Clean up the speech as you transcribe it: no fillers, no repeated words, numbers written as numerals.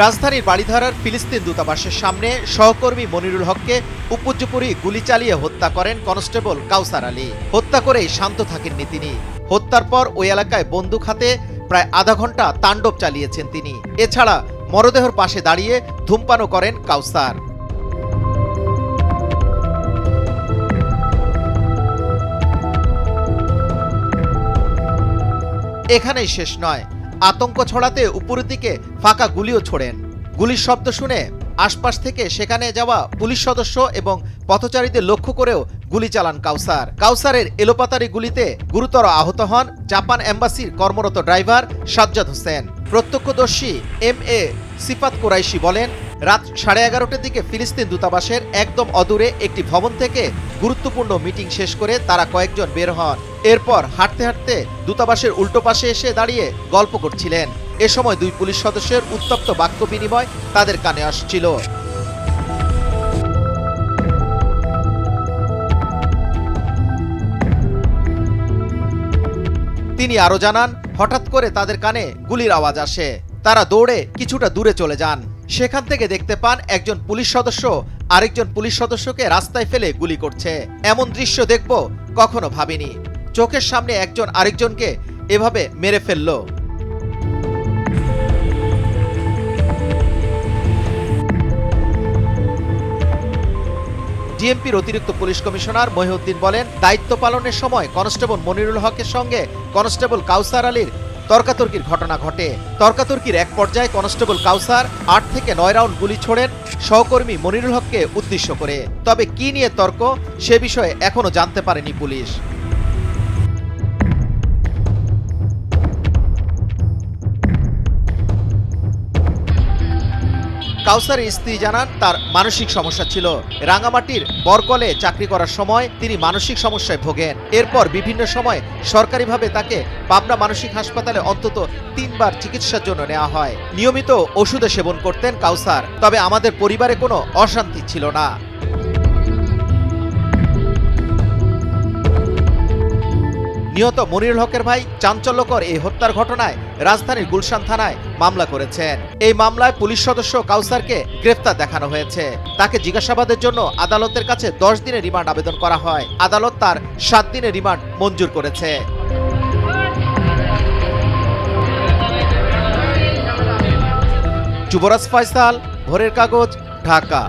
রাজধানীর বাড়িধারার ফিলিস্তিন দূতাবাসের সামনে সহকর্মী মনিরুল হককে উপর্যুপরি গুলি চালিয়ে হত্যা করেন কনস্টেবল কাউসার আলী। হত্যা করেই শান্ত থাকেননি তিনি। হত্যার পর ওই এলাকায় বন্দুক হাতে প্রায় আধা ঘন্টা তাণ্ডব চালিয়েছেন তিনি। এছাড়া মরদেহের পাশে দাঁড়িয়ে ধূমপানও করেন কাউসার। এখানেই শেষ নয়, আতঙ্ক ছড়াতে উপরের দিকে ফাঁকা গুলিও ছোড়েন। গুলির শব্দ শুনে আশপাশ থেকে সেখানে যাওয়া পুলিশ সদস্য এবং পথচারীদের লক্ষ্য করেও গুলি চালান কাউসার। কাউসারের এলোপাতারি গুলিতে গুরুতর আহত হন জাপান এম্বাসির কর্মরত ড্রাইভার সাজ্জাদ হোসেন। প্রত্যক্ষদর্শী MA সিফাত কুরাইশি বলেন, রাত 11:30টার দিকে ফিলিস্তিন দূতাবাসের একদম অদূরে একটি ভবন থেকে গুরুত্বপূর্ণ মিটিং শেষ করে তারা কয়েকজন বের হন। এরপর হাঁটতে হাঁটতে দূতাবাসের উল্টো পাশে এসে দাঁড়িয়ে গল্প করছিলেন। এ সময় দুই পুলিশ সদস্যের উত্তপ্ত বাক্য বিনিময় তাদের কানে আসছিল। তিনি আরো জানান, হঠাৎ করে তাদের কানে গুলির আওয়াজ আসে। তারা দৌড়ে কিছুটা দূরে চলে যান। সেখান থেকে দেখতে পান একজন পুলিশ সদস্য আরেকজন পুলিশ সদস্যকে রাস্তায় ফেলে গুলি করছে। এমন দৃশ্য দেখব কখনো ভাবিনি। চোখের সামনে একজন আরেকজনকে এভাবে মেরে ফেলল। ডিএমপির অতিরিক্ত পুলিশ কমিশনার মহিউদ্দিন বলেন, দায়িত্ব পালনের সময় কনস্টেবল মনিরুল হকের সঙ্গে কনস্টেবল কাউসার আলীর তর্কাতর্কির ঘটনা ঘটে। তর্কাতর্কির এক পর্যায়ে কনস্টেবল কাউসার 8 থেকে 9 রাউন্ড গুলি ছোড়েন সহকর্মী মনিরুল হককে উদ্দেশ্য করে। তবে কি নিয়ে তর্ক সে বিষয়ে এখনো জানতে পারেনি পুলিশ। কাউসারের স্ত্রী জানান, তার মানসিক সমস্যা ছিল। রাঙামাটির বরকলে চাকরি করার সময় তিনি মানসিক সমস্যায় ভোগেন। এরপর বিভিন্ন সময় সরকারিভাবে তাকে পাবনা মানসিক হাসপাতালে অন্তত 3 বার চিকিৎসার জন্য নেওয়া হয়। নিয়মিত ওষুধ সেবন করতেন কাউসার। তবে আমাদের পরিবারে কোনো অশান্তি ছিল না। নিহত মনিরুল হকের ভাই চাঞ্চল্যকর এই হত্যার ঘটনায় রাজধানীর গুলশান থানায় মামলা করেছেন। এই মামলায় পুলিশ সদস্য কাউসারকে গ্রেফতার দেখানো হয়েছে। তাকে জিজ্ঞাসাবাদের জন্য আদালতের কাছে 10 দিনের রিমান্ড আবেদন করা হয়। আদালত তার 7 দিনের রিমান্ড মঞ্জুর করেছে। যুবরাজ ফয়সাল, ভোরের কাগজ, ঢাকা।